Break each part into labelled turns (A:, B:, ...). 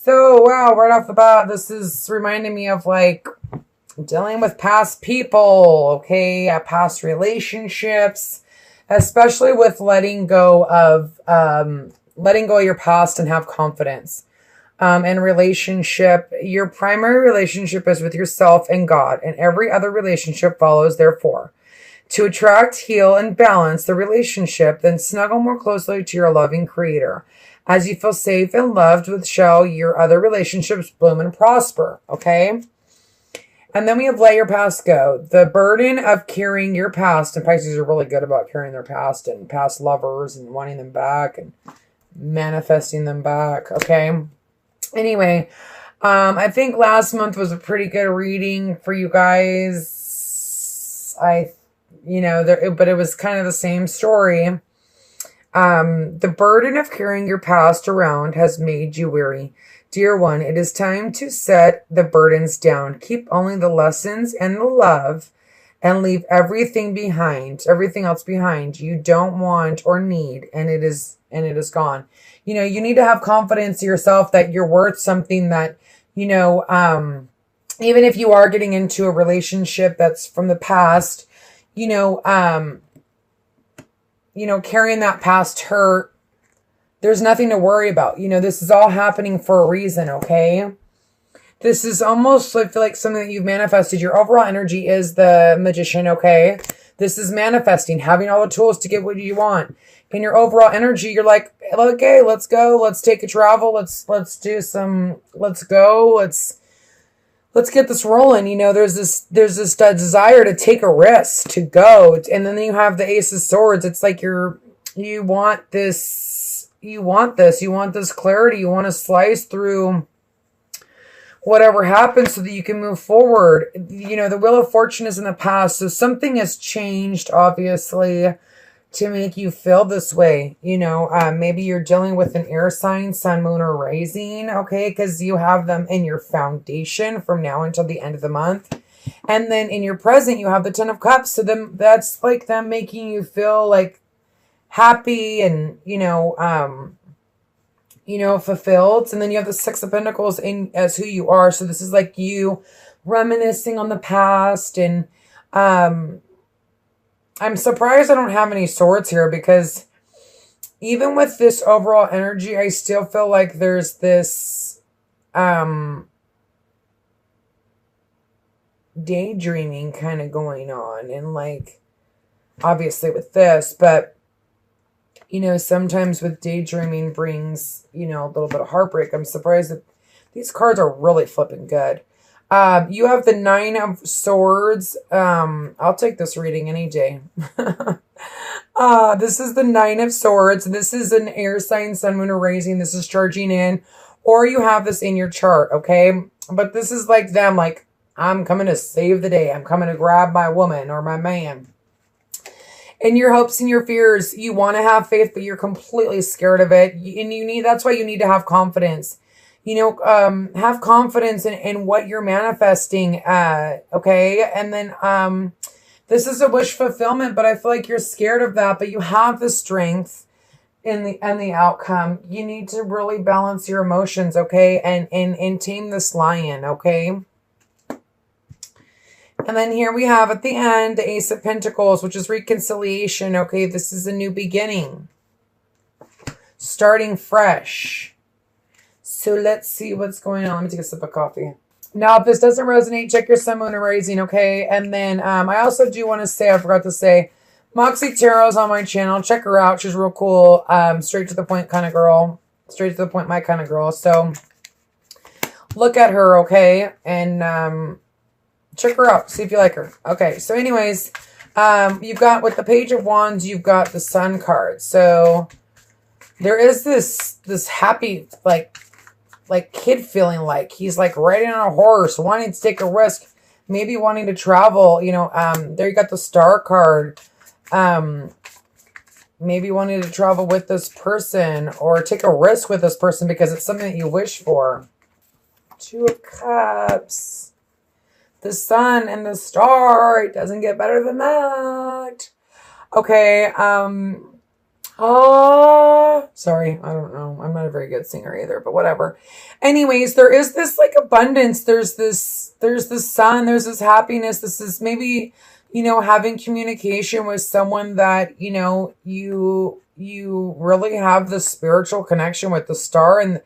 A: So, wow, right off the bat, this is reminding me of like dealing with past people, okay, past relationships, especially with letting go of your past and have confidence. In relationship, your primary relationship is with yourself and God, and every other relationship follows therefore. To attract, heal, and balance the relationship, then snuggle more closely to your loving creator. As you feel safe and loved with shall your other relationships bloom and prosper, okay? And then we have let your past go. The burden of carrying your past, and Pisces are really good about carrying their past and past lovers and wanting them back and manifesting them back, okay? Anyway, I think last month was a pretty good reading for you guys. But it was kind of the same story. The burden of carrying your past around has made you weary. Dear one, it is time to set the burdens down. Keep only the lessons and the love and leave everything else behind you don't want or need, and it is gone. You need to have confidence in yourself that you're worth something, that, even if you are getting into a relationship that's from the past, carrying that past hurt, there's nothing to worry about. This is all happening for a reason, okay? This is almost, I feel like, something that you've manifested. Your overall energy is the Magician, okay? This is manifesting, having all the tools to get what you want. In your overall energy, you're like, okay, let's go. Let's take a travel. Let's go. Let's get this rolling. There's this desire to take a risk, to go. And then you have the Ace of Swords. It's like you want this clarity. You want to slice through whatever happens so that you can move forward. The Wheel of Fortune is in the past. So something has changed, obviously, to make you feel this way. Maybe you're dealing with an air sign, sun, moon, or rising, okay? Because you have them in your foundation from now until the end of the month. And then in your present, you have the Ten of Cups. So then that's like them making you feel like happy and, fulfilled. And then you have the Six of Pentacles in as who you are. So this is like you reminiscing on the past. And I'm surprised I don't have any swords here, because even with this overall energy, I still feel like there's this daydreaming kind of going on. And like, obviously with this, but sometimes with daydreaming brings, a little bit of heartbreak. I'm surprised that these cards are really flipping good. You have the Nine of Swords. I'll take this reading any day. This is the Nine of Swords. This is an air sign, sun, moon, or rising. This is charging in, or you have this in your chart, okay? But this is like them, like, I'm coming to save the day. I'm coming to grab my woman or my man. In your hopes and your fears, you want to have faith, but you're completely scared of it. And that's why you need to have confidence. Have confidence in what you're manifesting, okay? And then this is a wish fulfillment, but I feel like you're scared of that, but you have the strength in the outcome. You need to really balance your emotions, okay? And tame this lion, okay? And then here we have at the end, the Ace of Pentacles, which is reconciliation, okay? This is a new beginning. Starting fresh. So let's see what's going on. Let me take a sip of coffee. Now, if this doesn't resonate, check your sun, moon, and rising, okay? And then I also do want to say, I forgot to say, Moxie Tarot's on my channel. Check her out. She's real cool. Straight to the point kind of girl. Straight to the point, my kind of girl. So look at her, okay? And check her out. See if you like her. Okay, so anyways, you've got, with the Page of Wands, you've got the Sun card. So there is this happy, like kid feeling, like he's like riding on a horse, wanting to take a risk, maybe wanting to travel, there you got the Star card. Maybe wanting to travel with this person or take a risk with this person because it's something that you wish for. Two of Cups. The Sun and the Star. It doesn't get better than that. Okay, Sorry, I don't know. I'm not a very good singer either, but whatever. Anyways, there is this like abundance. There's this sun, there's this happiness. This is maybe, having communication with someone that, you really have the spiritual connection with the star and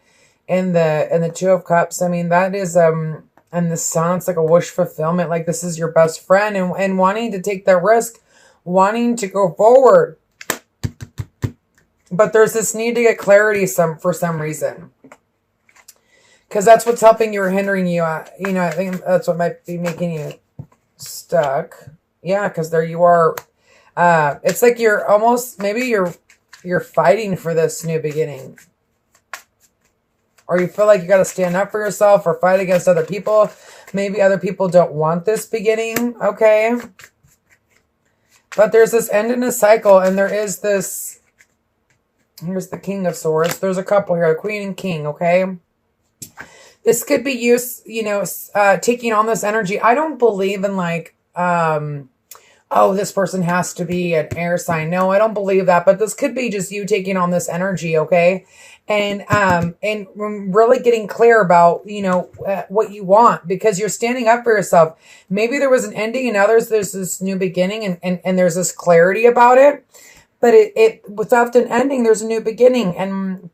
A: the Two of Cups. I mean, that is, and the sun, it's like a wish fulfillment. Like this is your best friend and wanting to take that risk, wanting to go forward. But there's this need to get clarity for some reason. Because that's what's helping you or hindering you. I think that's what might be making you stuck. Yeah, because there you are. It's like you're almost, maybe you're fighting for this new beginning. Or you feel like you got to stand up for yourself or fight against other people. Maybe other people don't want this beginning. Okay. But there's this end in a cycle, and there is this. Here's the King of Swords. There's a couple here, a Queen and King, okay? This could be you, taking on this energy. I don't believe in like, this person has to be an air sign. No, I don't believe that. But this could be just you taking on this energy, okay? And really getting clear about, what you want, because you're standing up for yourself. Maybe there was an ending and now there's this new beginning and there's this clarity about it. But without an ending, there's a new beginning. And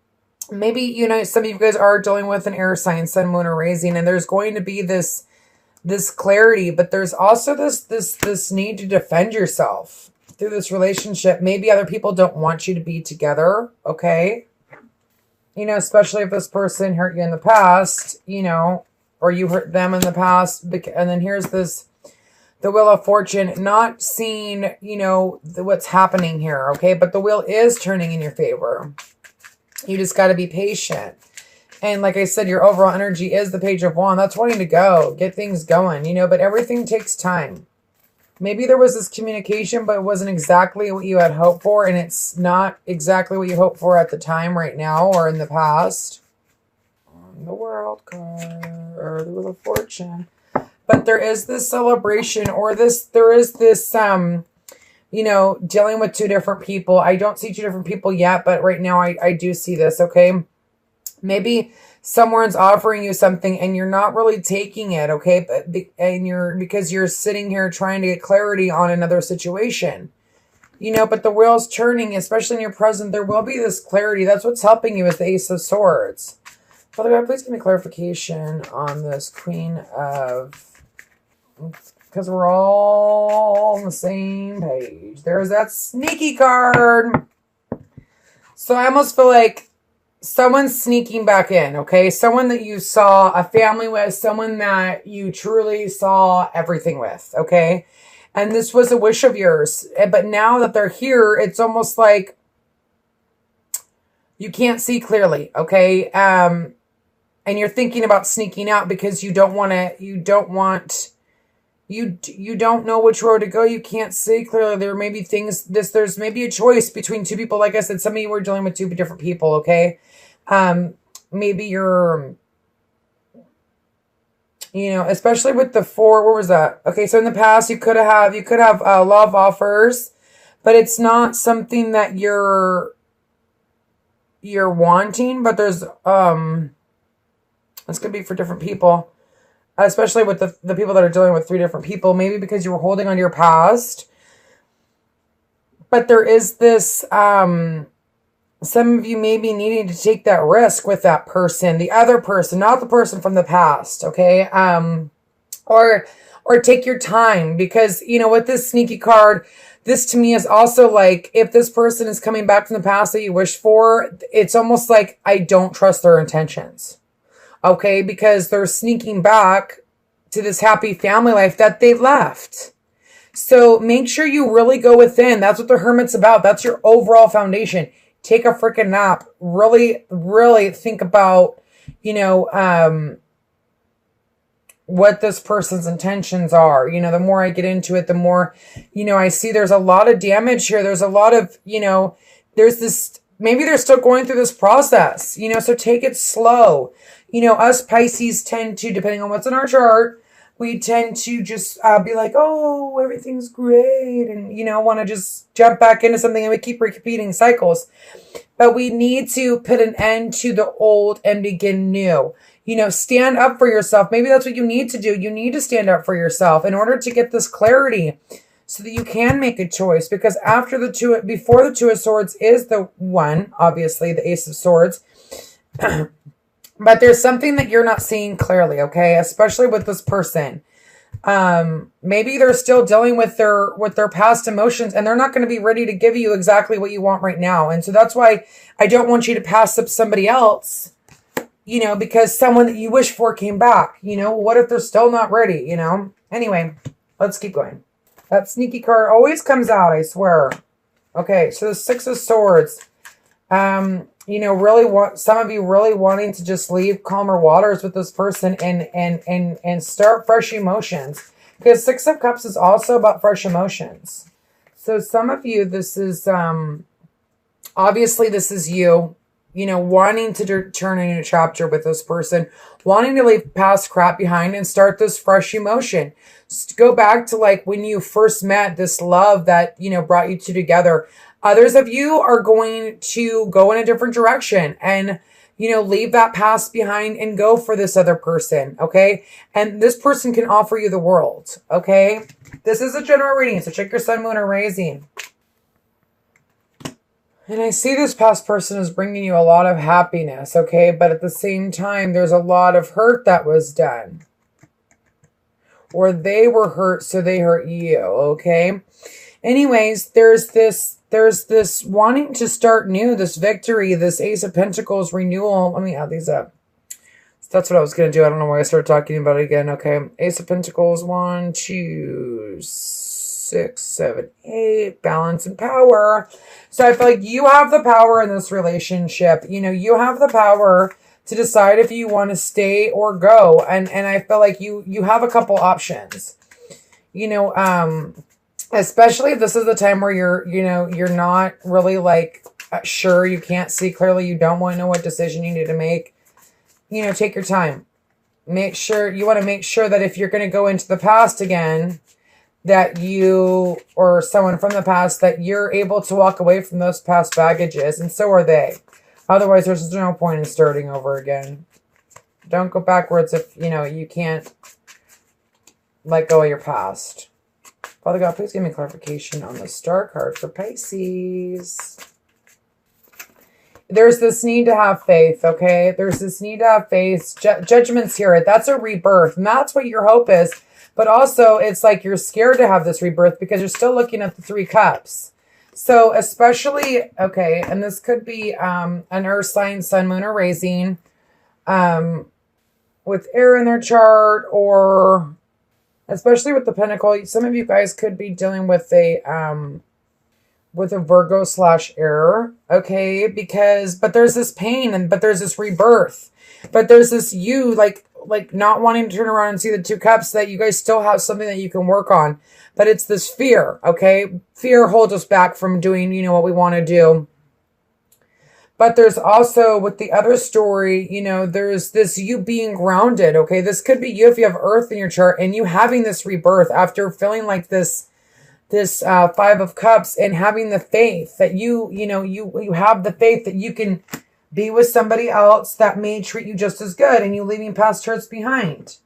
A: maybe, some of you guys are dealing with an air sign, sun, moon, or rising, and there's going to be this clarity, but there's also this need to defend yourself through this relationship. Maybe other people don't want you to be together, okay? Especially if this person hurt you in the past, or you hurt them in the past. And then here's the Wheel of Fortune, not seeing, what's happening here, okay? But the wheel is turning in your favor. You just got to be patient. And like I said, your overall energy is the Page of Wands. That's wanting to go, get things going, but everything takes time. Maybe there was this communication, but it wasn't exactly what you had hoped for, and it's not exactly what you hoped for at the time right now or in the past. On the World card, or the Wheel of Fortune. But there is this celebration, or there is this, dealing with two different people. I don't see two different people yet, but right now I do see this, okay? Maybe someone's offering you something and you're not really taking it, okay? Because you're sitting here trying to get clarity on another situation. But the wheel's turning, especially in your present, there will be this clarity. That's what's helping you with the Ace of Swords. Father God, please give me clarification on this Queen of... Because we're all on the same page. There's that sneaky card. So I almost feel like someone's sneaking back in, okay? Someone that you saw a family with, someone that you truly saw everything with, okay? And this was a wish of yours. But now that they're here, it's almost like you can't see clearly, okay? And you're thinking about sneaking out because you don't know which road to go. You can't see clearly. There may be there's maybe a choice between two people. Like I said, some of you were dealing with two different people, okay? Maybe you're, especially with the 4, where was that? Okay, so in the past, you could have love offers, but it's not something that you're wanting, but there's, it's going to be for different people. Especially with the people that are dealing with 3 different people, maybe because you were holding on to your past. But there is this, some of you may be needing to take that risk with that person, the other person, not the person from the past, okay? Or take your time, because, with this sneaky card, this to me is also like, if this person is coming back from the past that you wish for, it's almost like, I don't trust their intentions. Okay, because they're sneaking back to this happy family life that they left. So make sure you really go within. That's what the Hermit's about. That's your overall foundation. Take a freaking nap. Really, really think about, what this person's intentions are. The more I get into it, the more, I see there's a lot of damage here. There's a lot of, there's this, maybe they're still going through this process, so take it slow. Us Pisces tend to, depending on what's in our chart, we tend to just be like, oh, everything's great. And, want to just jump back into something, and we keep repeating cycles. But we need to put an end to the old and begin new. Stand up for yourself. Maybe that's what you need to do. You need to stand up for yourself in order to get this clarity so that you can make a choice. Because before the Two of Swords is the one, obviously the Ace of Swords. But there's something that you're not seeing clearly, okay? Especially with this person. Maybe they're still dealing with their past emotions, and they're not going to be ready to give you exactly what you want right now. And so that's why I don't want you to pass up somebody else, because someone that you wish for came back. What if they're still not ready, Anyway, let's keep going. That sneaky card always comes out, I swear. Okay, so the Six of Swords. Some of you really wanting to just leave calmer waters with this person and start fresh emotions. Because Six of Cups is also about fresh emotions. So some of you, this is, obviously this is you, wanting to turn a new chapter with this person, wanting to leave past crap behind and start this fresh emotion. Go back to like when you first met, this love that, brought you two together. Others of you are going to go in a different direction and, leave that past behind and go for this other person, okay? And this person can offer you the world, okay? This is a general reading, so check your sun, moon, or rising. And I see this past person is bringing you a lot of happiness, okay? But at the same time, there's a lot of hurt that was done. Or they were hurt, so they hurt you, okay? Anyways, there's this wanting to start new, this victory, this Ace of Pentacles renewal. Let me add these up. That's what I was going to do. I don't know why I started talking about it again. Okay. Ace of Pentacles, 1, 2, 6, 7, 8. Balance and power. So I feel like you have the power in this relationship. You have the power to decide if you want to stay or go. And I feel like you have a couple options. Especially if this is the time where you're not really like sure, you can't see clearly, you don't want to know what decision you need to make. Take your time. You want to make sure that if you're going to go into the past again, that you or someone from the past, that you're able to walk away from those past baggages, and so are they. Otherwise, there's no point in starting over again. Don't go backwards if, you can't let go of your past. Father God, please give me clarification on the Star card for Pisces. There's this need to have faith, okay? There's this need to have faith. Judgment's here. That's a rebirth, and that's what your hope is. But also, it's like you're scared to have this rebirth because you're still looking at the Three Cups. So especially, okay, and this could be an earth sign, sun, moon, or rising, with air in their chart, or especially with the Pentacle. Some of you guys could be dealing with a Virgo / air, okay? But there's this pain, but there's this rebirth, but there's this like not wanting to turn around and see the Two Cups, that you guys still have something that you can work on. But it's this fear, okay? Fear holds us back from doing, what we want to do. But there's also, with the other story, there's this you being grounded, okay? This could be you if you have Earth in your chart, and you having this rebirth after feeling like this Five of Cups, and having the faith that you have the faith that you can be with somebody else that may treat you just as good, and you leaving past hurts behind.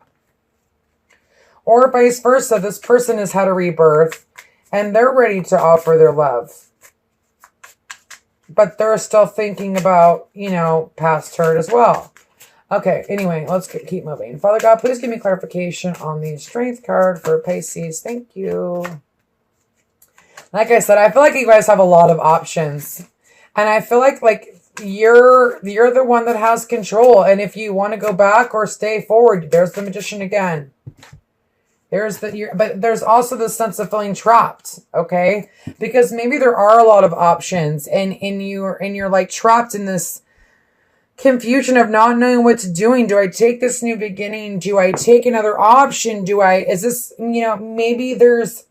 A: Or vice versa, this person has had a rebirth and they're ready to offer their love, but they're still thinking about, past hurt as well. Okay, anyway, let's keep moving. Father God, please give me clarification on the Strength card for Pisces. Thank you. Like I said, I feel like you guys have a lot of options, and I feel like you're the one that has control. And if you want to go back or stay forward, there's the Magician again. But there's also this sense of feeling trapped, okay? Because maybe there are a lot of options, and you're like trapped in this confusion of not knowing what to doing. Do I take this new beginning? Do I take another option? Maybe there's,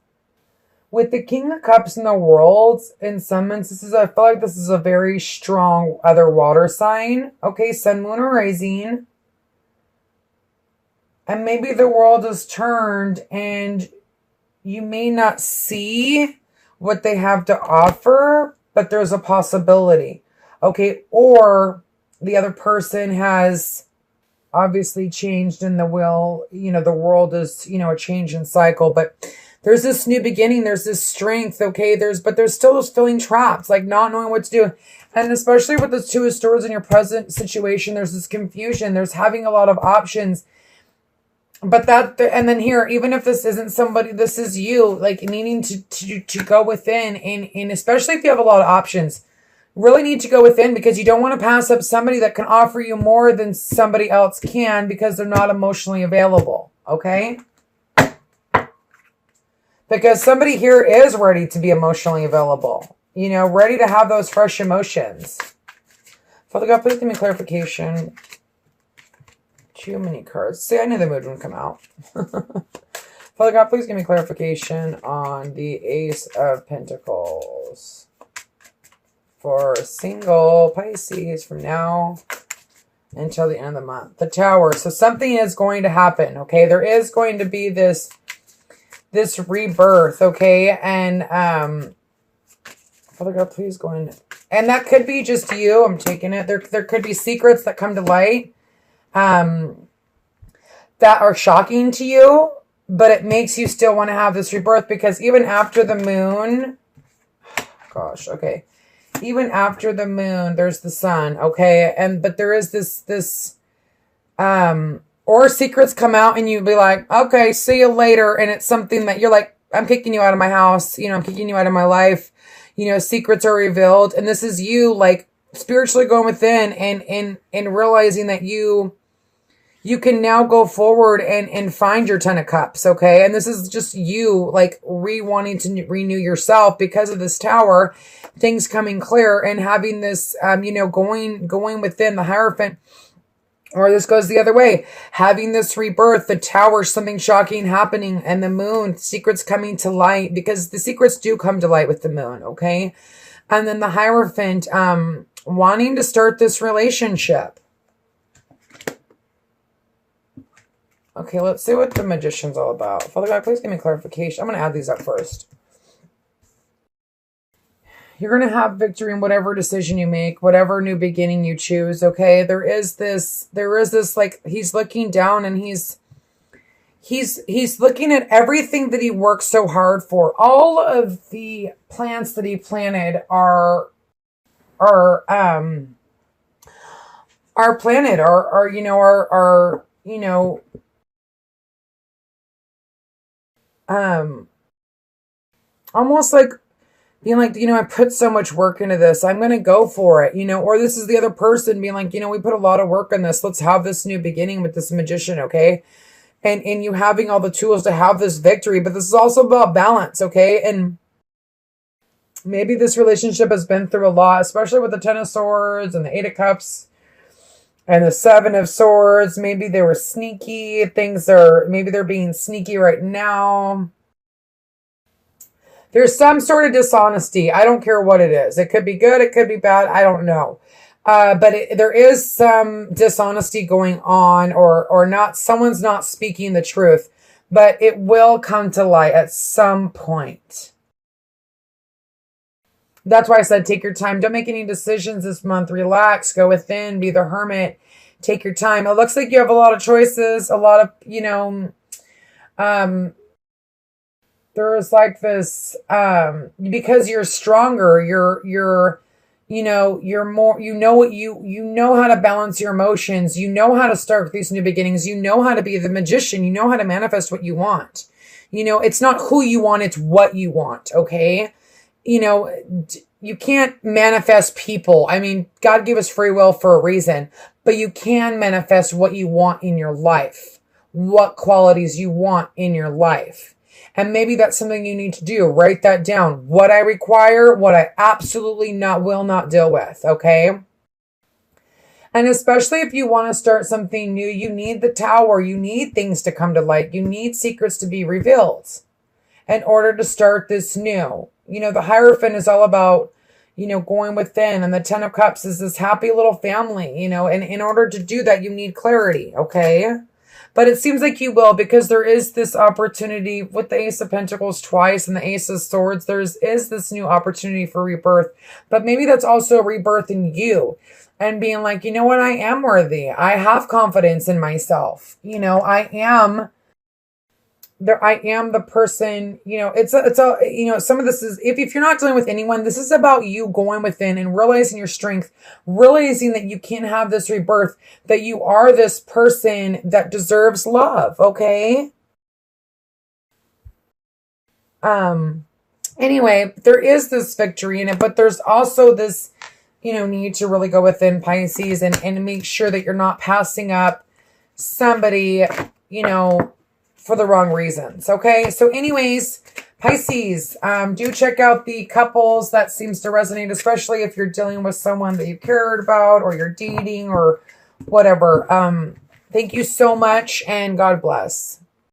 A: with the King of Cups in the world, in some instances, I feel like this is a very strong other water sign. Okay, sun, moon, or rising. And maybe the world is turned and you may not see what they have to offer, but there's a possibility. Okay. Or the other person has obviously changed in the will, the world is, a change in cycle, but there's this new beginning. There's this strength. Okay. But there's still feeling trapped, like not knowing what to do. And especially with the Two of Swords in your present situation, there's this confusion. There's having a lot of options. But and then here, even if this isn't somebody, this is you, like needing to go within, and especially if you have a lot of options, really need to go within, because you don't want to pass up somebody that can offer you more than somebody else can because they're not emotionally available. Okay. Because somebody here is ready to be emotionally available, ready to have those fresh emotions. Father God, please give me clarification. Too many cards. See, I knew the mood would come out. Father God, please give me clarification on the Ace of Pentacles for single Pisces from now until the end of the month. The Tower. So something is going to happen, okay? There is going to be this rebirth, okay? And Father God, please go in. And that could be just you. I'm taking it. There could be secrets that come to light that are shocking to you, but it makes you still want to have this rebirth, because even after the moon, gosh, okay, even after the moon, there's the sun, okay, but there is this or secrets come out and you'd be like, okay, see you later, and it's something that you're like, I'm kicking you out of my house, I'm kicking you out of my life, secrets are revealed, and this is you like spiritually going within and realizing that you can now go forward and find your Ten of Cups, okay? And this is just you, like, wanting to renew yourself because of this Tower, things coming clear, and having this, going within the Hierophant, or this goes the other way, having this rebirth, the Tower, something shocking happening, and the Moon, secrets coming to light, because the secrets do come to light with the Moon, okay? And then the Hierophant, wanting to start this relationship. Okay, let's see what the Magician's all about. Father God, please give me clarification. I'm going to add these up first. You're going to have victory in whatever decision you make, whatever new beginning you choose, okay? There is this, like, he's looking down and he's looking at everything that he worked so hard for. All of the plants that he planted are planted, almost like being like, I put so much work into this, I'm going to go for it, or this is the other person being like, we put a lot of work on this. Let's have this new beginning with this Magician. Okay. And you having all the tools to have this victory, but this is also about balance. Okay. And maybe this relationship has been through a lot, especially with the Ten of Swords and the Eight of Cups and the Seven of Swords. Maybe they were sneaky. Maybe they're being sneaky right now. There's some sort of dishonesty. I don't care what it is. It could be good. It could be bad. I don't know. But there is some dishonesty going on, or not. Someone's not speaking the truth, but it will come to light at some point. That's why I said take your time. Don't make any decisions this month. Relax. Go within. Be the hermit. Take your time. It looks like you have a lot of choices. A lot of, there's like this, because you're stronger, you're more, you know how to balance your emotions. You know how to start these new beginnings. You know how to be the magician. You know how to manifest what you want. It's not who you want, it's what you want. Okay. You can't manifest people. I mean, God gave us free will for a reason, but you can manifest what you want in your life, what qualities you want in your life. And maybe that's something you need to do. Write that down. What I require, what I absolutely will not deal with. Okay. And especially if you want to start something new, you need the Tower. You need things to come to light. You need secrets to be revealed in order to start this new. The Hierophant is all about, going within, and the Ten of Cups is this happy little family, and in order to do that, you need clarity. Okay. But it seems like you will, because there is this opportunity with the Ace of Pentacles twice and the Ace of Swords. There is this new opportunity for rebirth. But maybe that's also a rebirth in you. And being like, you know what? I am worthy. I have confidence in myself. You know, I am the person, you know, it's a, you know, some of this is, if you're not dealing with anyone, this is about you going within and realizing your strength, realizing that you can have this rebirth, that you are this person that deserves love. Okay. Anyway, there is this victory in it, but there's also this, you know, need to really go within, Pisces, and make sure that you're not passing up somebody, you know, for the wrong reasons. Okay. So anyways, Pisces, do check out the couples that seems to resonate, especially if you're dealing with someone that you cared about or you're dating or whatever. Thank you so much and God bless.